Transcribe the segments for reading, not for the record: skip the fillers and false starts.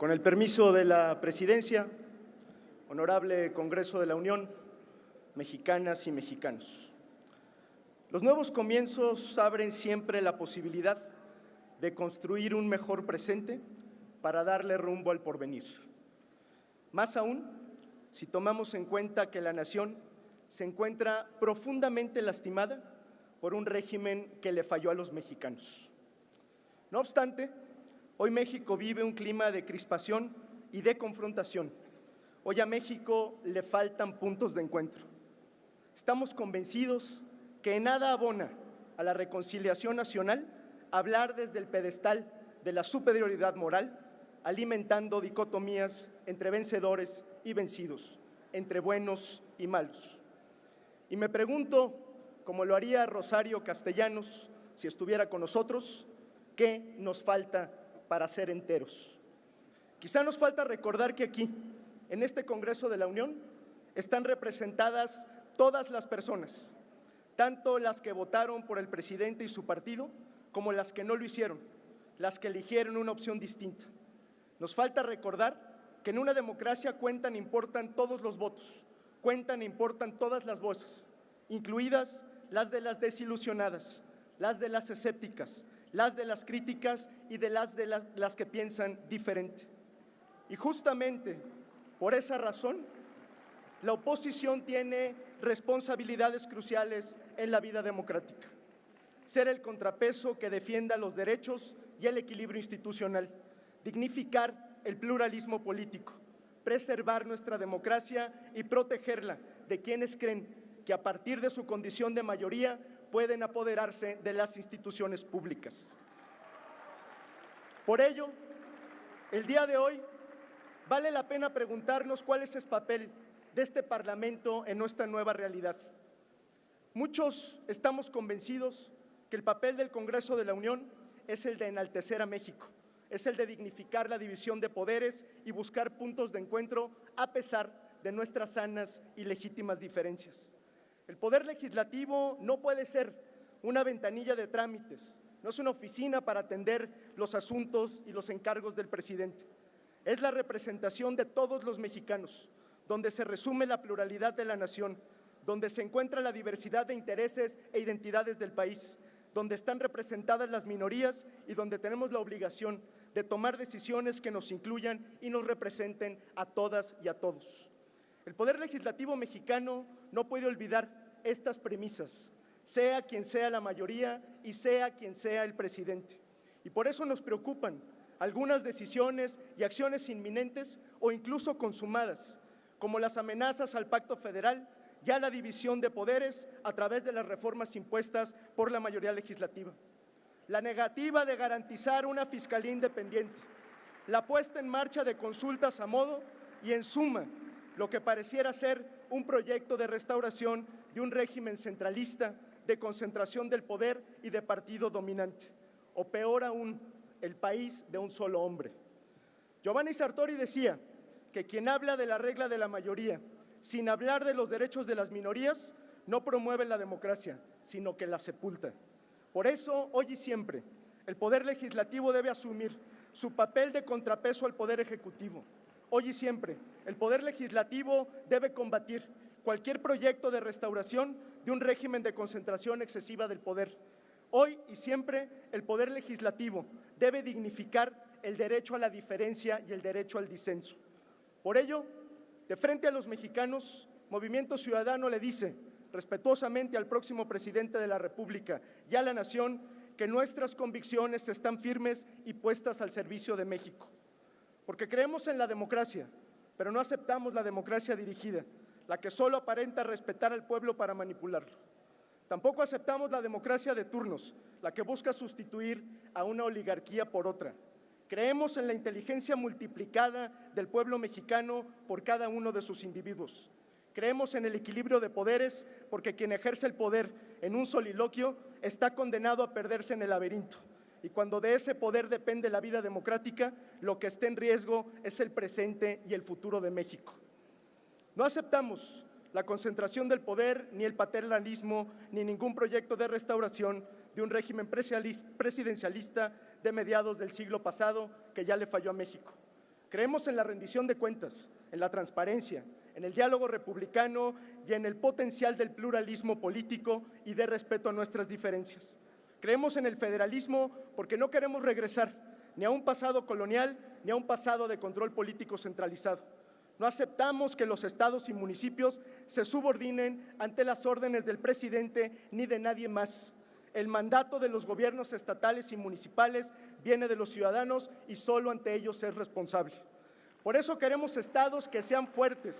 Con el permiso de la Presidencia, Honorable Congreso de la Unión, mexicanas y mexicanos. Los nuevos comienzos abren siempre la posibilidad de construir un mejor presente para darle rumbo al porvenir. Más aún, si tomamos en cuenta que la nación se encuentra profundamente lastimada por un régimen que le falló a los mexicanos. No obstante, hoy México vive un clima de crispación y de confrontación. Hoy a México le faltan puntos de encuentro. Estamos convencidos que en nada abona a la reconciliación nacional hablar desde el pedestal de la superioridad moral, alimentando dicotomías entre vencedores y vencidos, entre buenos y malos. Y me pregunto, como lo haría Rosario Castellanos si estuviera con nosotros, ¿qué nos falta para ser enteros? Quizá nos falta recordar que aquí, en este Congreso de la Unión, están representadas todas las personas, tanto las que votaron por el presidente y su partido, como las que no lo hicieron, las que eligieron una opción distinta. Nos falta recordar que en una democracia cuentan e importan todos los votos, cuentan e importan todas las voces, incluidas las de las desilusionadas, las de las escépticas, las de las críticas y de las que piensan diferente. Y justamente por esa razón, la oposición tiene responsabilidades cruciales en la vida democrática. Ser el contrapeso que defienda los derechos y el equilibrio institucional, dignificar el pluralismo político, preservar nuestra democracia y protegerla de quienes creen que a partir de su condición de mayoría pueden apoderarse de las instituciones públicas. Por ello, el día de hoy vale la pena preguntarnos cuál es el papel de este Parlamento en nuestra nueva realidad. Muchos estamos convencidos que el papel del Congreso de la Unión es el de enaltecer a México, es el de dignificar la división de poderes y buscar puntos de encuentro a pesar de nuestras sanas y legítimas diferencias. El Poder Legislativo no puede ser una ventanilla de trámites, no es una oficina para atender los asuntos y los encargos del presidente. Es la representación de todos los mexicanos, donde se resume la pluralidad de la nación, donde se encuentra la diversidad de intereses e identidades del país, donde están representadas las minorías y donde tenemos la obligación de tomar decisiones que nos incluyan y nos representen a todas y a todos. El Poder Legislativo mexicano no puede olvidar estas premisas, sea quien sea la mayoría y sea quien sea el presidente. Y por eso nos preocupan algunas decisiones y acciones inminentes o incluso consumadas, como las amenazas al Pacto Federal y a la división de poderes a través de las reformas impuestas por la mayoría legislativa. La negativa de garantizar una fiscalía independiente, la puesta en marcha de consultas a modo y, en suma, lo que pareciera ser un proyecto de restauración de un régimen centralista, de concentración del poder y de partido dominante, o peor aún, el país de un solo hombre. Giovanni Sartori decía que quien habla de la regla de la mayoría sin hablar de los derechos de las minorías no promueve la democracia, sino que la sepulta. Por eso, hoy y siempre, el Poder Legislativo debe asumir su papel de contrapeso al Poder Ejecutivo. Hoy y siempre, el Poder Legislativo debe combatir cualquier proyecto de restauración de un régimen de concentración excesiva del poder. Hoy y siempre, el Poder Legislativo debe dignificar el derecho a la diferencia y el derecho al disenso. Por ello, de frente a los mexicanos, Movimiento Ciudadano le dice respetuosamente al próximo presidente de la República y a la nación que nuestras convicciones están firmes y puestas al servicio de México. Porque creemos en la democracia, pero no aceptamos la democracia dirigida, la que solo aparenta respetar al pueblo para manipularlo. Tampoco aceptamos la democracia de turnos, la que busca sustituir a una oligarquía por otra. Creemos en la inteligencia multiplicada del pueblo mexicano por cada uno de sus individuos. Creemos en el equilibrio de poderes porque quien ejerce el poder en un soliloquio está condenado a perderse en el laberinto. Y cuando de ese poder depende la vida democrática, lo que está en riesgo es el presente y el futuro de México. No aceptamos la concentración del poder, ni el paternalismo, ni ningún proyecto de restauración de un régimen presidencialista de mediados del siglo pasado que ya le falló a México. Creemos en la rendición de cuentas, en la transparencia, en el diálogo republicano y en el potencial del pluralismo político y de respeto a nuestras diferencias. Creemos en el federalismo porque no queremos regresar ni a un pasado colonial ni a un pasado de control político centralizado. No aceptamos que los estados y municipios se subordinen ante las órdenes del presidente ni de nadie más. El mandato de los gobiernos estatales y municipales viene de los ciudadanos y solo ante ellos es responsable. Por eso queremos estados que sean fuertes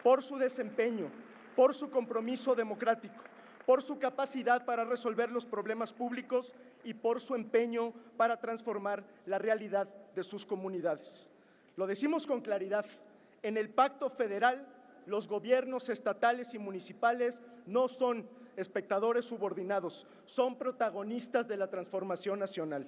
por su desempeño, por su compromiso democrático, por su capacidad para resolver los problemas públicos y por su empeño para transformar la realidad de sus comunidades. Lo decimos con claridad, en el Pacto Federal los gobiernos estatales y municipales no son espectadores subordinados, son protagonistas de la transformación nacional.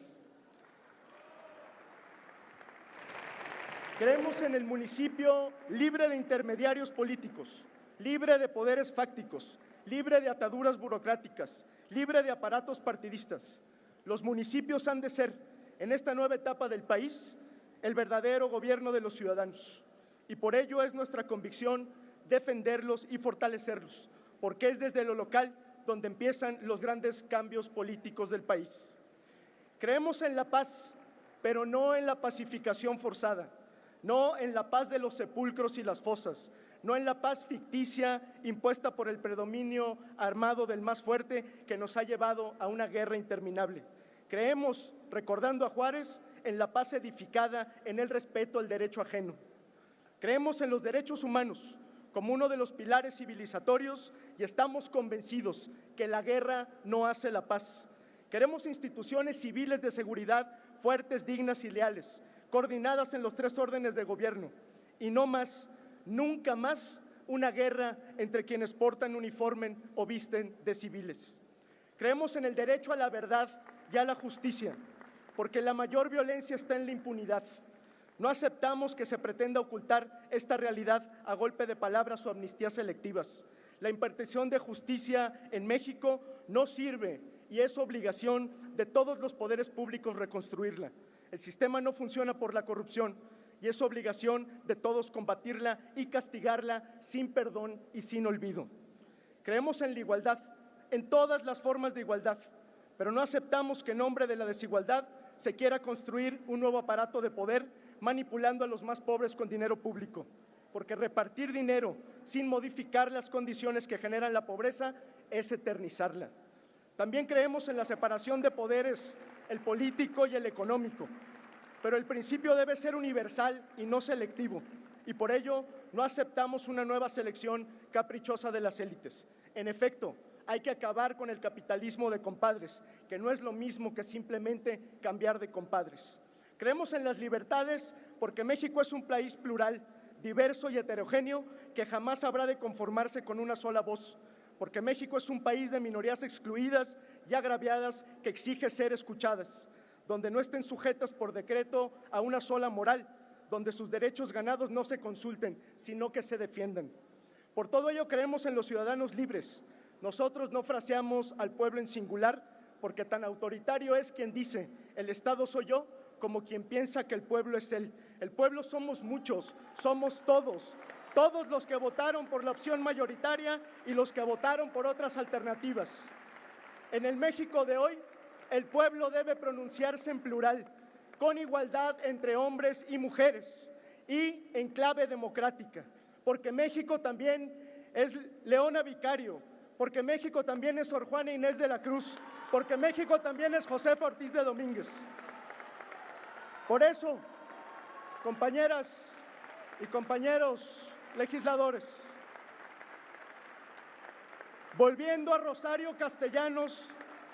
Creemos en el municipio libre de intermediarios políticos, libre de poderes fácticos, libre de ataduras burocráticas, libre de aparatos partidistas. Los municipios han de ser, en esta nueva etapa del país, el verdadero gobierno de los ciudadanos. Y por ello es nuestra convicción defenderlos y fortalecerlos, porque es desde lo local donde empiezan los grandes cambios políticos del país. Creemos en la paz, pero no en la pacificación forzada, no en la paz de los sepulcros y las fosas, no en la paz ficticia impuesta por el predominio armado del más fuerte que nos ha llevado a una guerra interminable. Creemos, recordando a Juárez, en la paz edificada en el respeto al derecho ajeno. Creemos en los derechos humanos como uno de los pilares civilizatorios y estamos convencidos que la guerra no hace la paz. Queremos instituciones civiles de seguridad fuertes, dignas y leales, coordinadas en los 3 órdenes de gobierno y no más, nunca más, una guerra entre quienes portan uniforme o visten de civiles. Creemos en el derecho a la verdad y a la justicia, porque la mayor violencia está en la impunidad. No aceptamos que se pretenda ocultar esta realidad a golpe de palabras o amnistías selectivas. La impartición de justicia en México no sirve y es obligación de todos los poderes públicos reconstruirla. El sistema no funciona por la corrupción y es obligación de todos combatirla y castigarla sin perdón y sin olvido. Creemos en la igualdad, en todas las formas de igualdad, pero no aceptamos que en nombre de la desigualdad se quiera construir un nuevo aparato de poder manipulando a los más pobres con dinero público, porque repartir dinero sin modificar las condiciones que generan la pobreza es eternizarla. También creemos en la separación de poderes, el político y el económico, pero el principio debe ser universal y no selectivo, y por ello no aceptamos una nueva selección caprichosa de las élites. En efecto, hay que acabar con el capitalismo de compadres, que no es lo mismo que simplemente cambiar de compadres. Creemos en las libertades porque México es un país plural, diverso y heterogéneo que jamás habrá de conformarse con una sola voz, porque México es un país de minorías excluidas y agraviadas que exige ser escuchadas, donde no estén sujetas por decreto a una sola moral, donde sus derechos ganados no se consulten, sino que se defiendan. Por todo ello creemos en los ciudadanos libres. Nosotros no fraseamos al pueblo en singular, porque tan autoritario es quien dice, el Estado soy yo, como quien piensa que el pueblo es él. El pueblo somos muchos, somos todos los que votaron por la opción mayoritaria y los que votaron por otras alternativas. En el México de hoy, el pueblo debe pronunciarse en plural, con igualdad entre hombres y mujeres y en clave democrática, porque México también es Leona Vicario, porque México también es Sor Juana Inés de la Cruz, porque México también es Josefa Ortiz de Domínguez. Por eso, compañeras y compañeros legisladores, volviendo a Rosario Castellanos,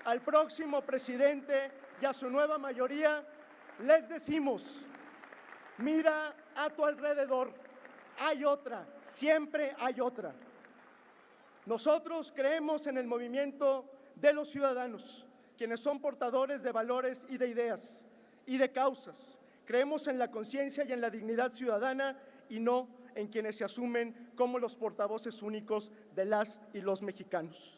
al próximo presidente y a su nueva mayoría, les decimos, mira a tu alrededor, hay otra, siempre hay otra. Nosotros creemos en el movimiento de los ciudadanos, quienes son portadores de valores y de ideas y de causas. Creemos en la conciencia y en la dignidad ciudadana y no en quienes se asumen como los portavoces únicos de las y los mexicanos.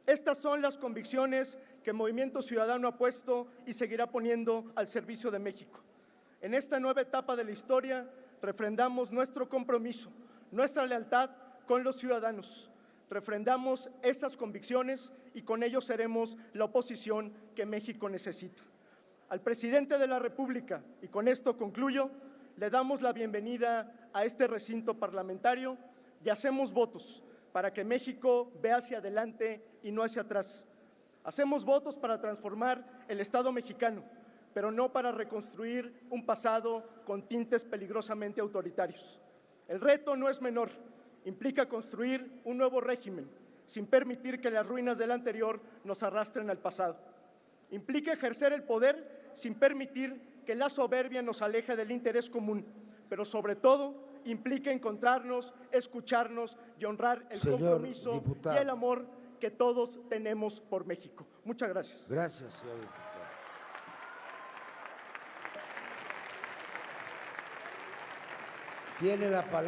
Estas son las convicciones que el Movimiento Ciudadano ha puesto y seguirá poniendo al servicio de México. En esta nueva etapa de la historia, refrendamos nuestro compromiso, nuestra lealtad con los ciudadanos. Refrendamos estas convicciones y con ello seremos la oposición que México necesita. Al presidente de la República, y con esto concluyo, le damos la bienvenida a este recinto parlamentario y hacemos votos para que México vea hacia adelante y no hacia atrás. Hacemos votos para transformar el Estado mexicano, pero no para reconstruir un pasado con tintes peligrosamente autoritarios. El reto no es menor, implica construir un nuevo régimen, sin permitir que las ruinas del anterior nos arrastren al pasado. Implica ejercer el poder sin permitir que la soberbia nos aleje del interés común, pero sobre todo implica encontrarnos, escucharnos y honrar el compromiso y el amor que todos tenemos por México. Muchas gracias. Gracias, señor diputado. Tiene la palabra.